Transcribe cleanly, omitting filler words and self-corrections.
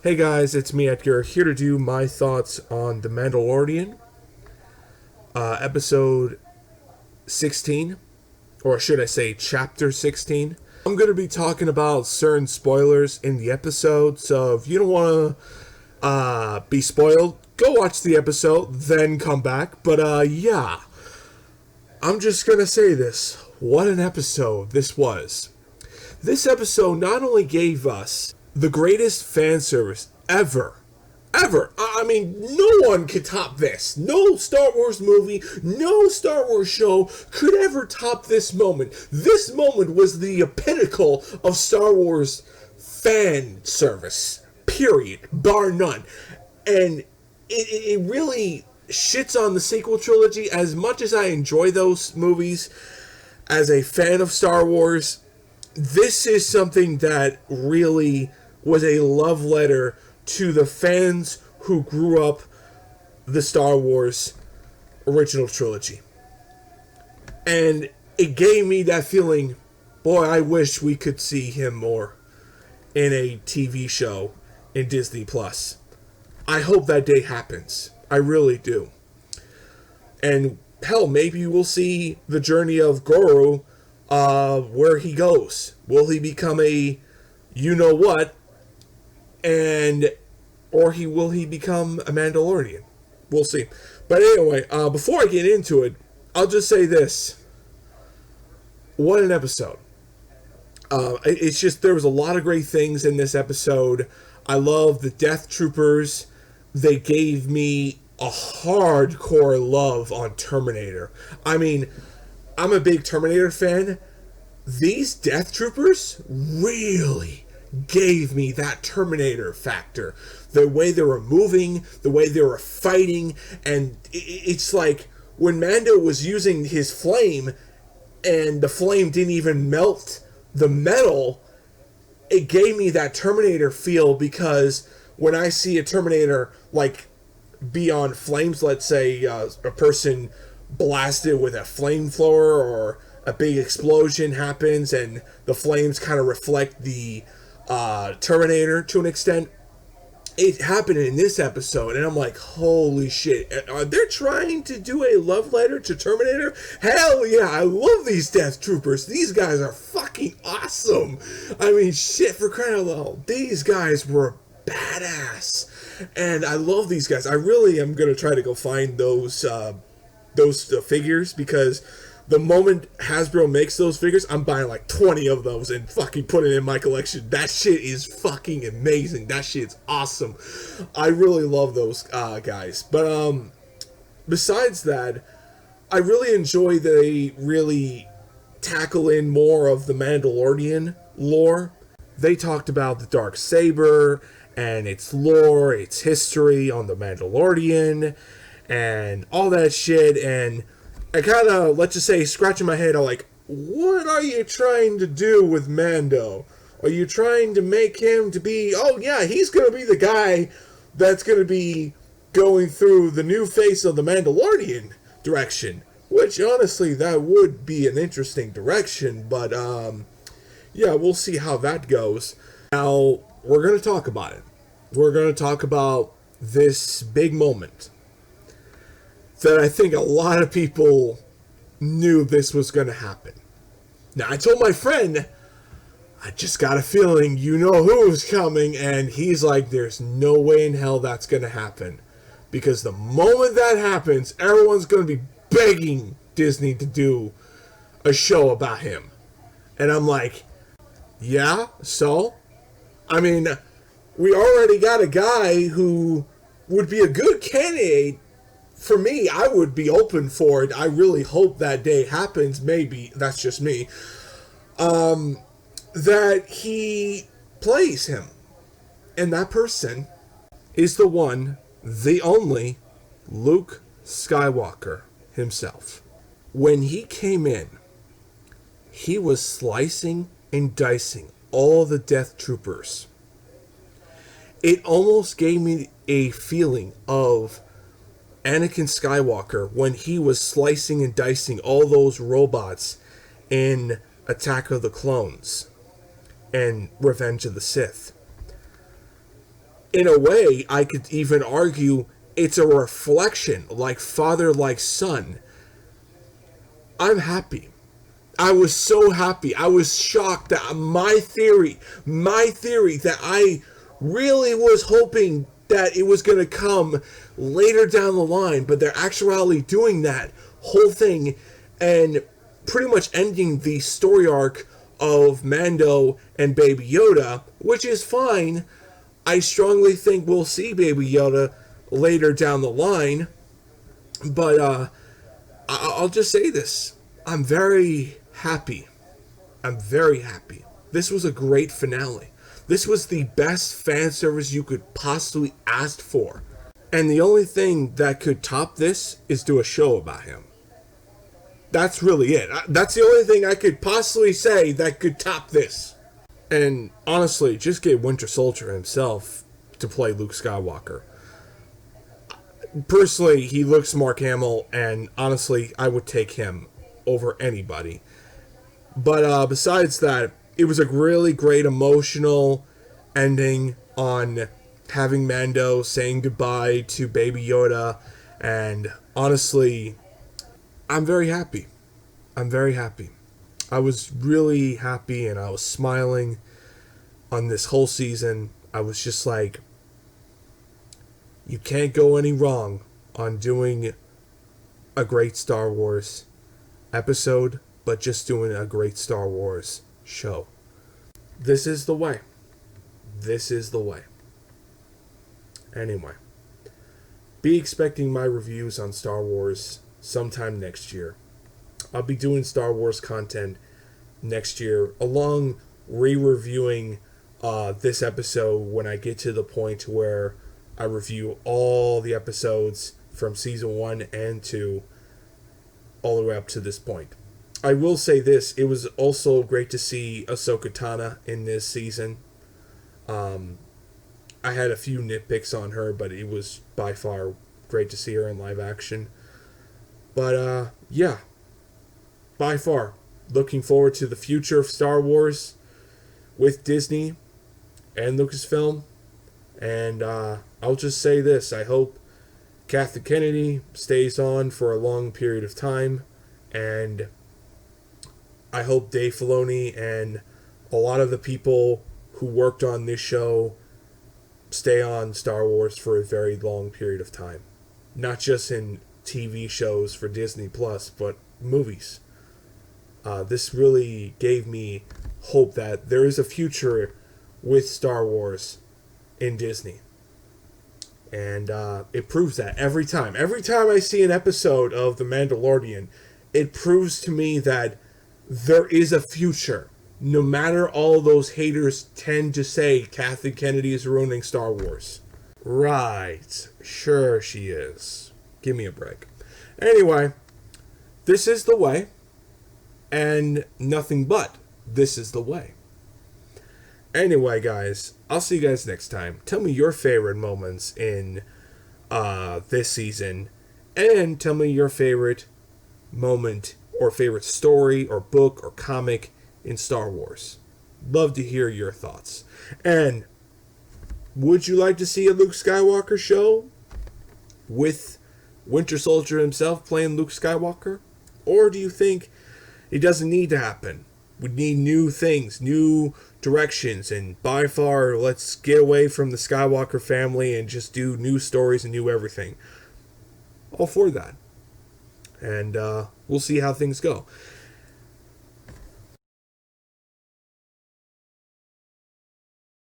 Hey guys, it's me Edgar, here to do my thoughts on The Mandalorian, episode 16, or should I say chapter 16. I'm going to be talking about certain spoilers in the episode, so if you don't want to be spoiled, go watch the episode, then come back. But yeah, I'm just going to say this. What an episode this was. This episode not only gave us the greatest fan service ever. I mean, no one could top this. No Star Wars movie, no Star Wars show could ever top this moment. This moment was the pinnacle of Star Wars fan service. Period. Bar none. And it really shits on the sequel trilogy. As much as I enjoy those movies as a fan of Star Wars, this is something that really was a love letter to the fans who grew up the Star Wars original trilogy. And it gave me that feeling, boy, I wish we could see him more in a TV show in Disney Plus. I hope that day happens. I really do. And hell, maybe we'll see the journey of Goro, where he goes. Will he become a you-know-what? Or will he become a Mandalorian? We'll see. But anyway, before I get into it, I'll just say this. What an episode. It's just, there was a lot of great things in this episode. I love the Death Troopers. They gave me a hardcore love on Terminator. I mean, I'm a big Terminator fan. These Death Troopers really gave me that Terminator factor. The way they were moving, the way they were fighting, and it's like when Mando was using his flame and the flame didn't even melt the metal, it gave me that Terminator feel, because when I see a Terminator like be on flames, let's say a person blasted with a flamethrower or a big explosion happens and the flames kind of reflect the Terminator to an extent. It happened in this episode, and I'm like, holy shit, are they trying to do a love letter to Terminator? Hell yeah, I love these Death Troopers. These guys are fucking awesome. I mean, shit, for crying out loud, these guys were badass, and I love these guys. I really am gonna try to go find those figures, because the moment Hasbro makes those figures, I'm buying like 20 of those and fucking putting it in my collection. That shit is fucking amazing. That shit's awesome. I really love those guys. But besides that, I really enjoy that they really tackle in more of the Mandalorian lore. They talked about the Darksaber and its lore, its history on the Mandalorian, and all that shit. And I kind of, let's just say, scratching my head, I'm like, what are you trying to do with Mando? Are you trying to make him to be, oh yeah, he's going to be the guy that's going to be going through the new face of the Mandalorian direction? Which, honestly, that would be an interesting direction, but, yeah, we'll see how that goes. Now, we're going to talk about it. We're going to talk about this big moment that I think a lot of people knew this was going to happen. Now, I told my friend, I just got a feeling you know who's coming, and he's like, there's no way in hell that's going to happen. Because the moment that happens, everyone's going to be begging Disney to do a show about him. And I'm like, yeah, so? I mean, we already got a guy who would be a good candidate. For me, I would be open for it. I really hope that day happens. Maybe, that's just me. That he plays him. And that person is the one, the only, Luke Skywalker himself. When he came in, he was slicing and dicing all the Death Troopers. It almost gave me a feeling of Anakin Skywalker when he was slicing and dicing all those robots in Attack of the Clones and Revenge of the Sith. in a way, I could even argue it's a reflection, like father, like son. I'm happy. I was so happy. I was shocked that my theory that I really was hoping that it was going to come later down the line, but they're actually doing that whole thing and pretty much ending the story arc of Mando and Baby Yoda, which is fine. I strongly think we'll see Baby Yoda later down the line, but I'll just say this. I'm very happy. I'm very happy. This was a great finale. This was the best fan service you could possibly ask for. And the only thing that could top this is do a show about him. That's really it. That's the only thing I could possibly say that could top this. And honestly, just get Winter Soldier himself to play Luke Skywalker. Personally, he looks Mark Hamill, and honestly, I would take him over anybody. But besides that, it was a really great emotional ending on having Mando saying goodbye to Baby Yoda, and honestly, I'm very happy. I'm very happy. I was really happy, and I was smiling on this whole season. I was just like, you can't go any wrong on doing a great Star Wars episode, but just doing a great Star Wars show. This is the way. This is the way. Anyway, be expecting my reviews on Star Wars sometime next year. I'll be doing Star Wars content next year, along re-reviewing this episode when I get to the point where I review all the episodes from season 1 and 2 all the way up to this point. I will say this, it was also great to see Ahsoka Tano in this season. I had a few nitpicks on her, but it was by far great to see her in live action. But yeah, by far, looking forward to the future of Star Wars with Disney and Lucasfilm. And I'll just say this, I hope Kathleen Kennedy stays on for a long period of time, and I hope Dave Filoni and a lot of the people who worked on this show stay on Star Wars for a very long period of time. Not just in TV shows for Disney Plus, but movies. This really gave me hope that there is a future with Star Wars in Disney. And it proves that every time. Every time I see an episode of The Mandalorian, it proves to me that there is a future. No matter all those haters tend to say Kathleen Kennedy is ruining Star Wars. Right. Sure she is. Give me a break. Anyway, this is the way. And nothing but this is the way. Anyway, guys, I'll see you guys next time. Tell me your favorite moments in this season. And tell me your favorite moment or favorite story or book or comic in Star Wars. Love to hear your thoughts. And would you like to see a Luke Skywalker show with Winter Soldier himself playing Luke Skywalker? Or do you think it doesn't need to happen? We need new things, new directions, and by far, let's get away from the Skywalker family and just do new stories and new everything. All for that. And we'll see how things go.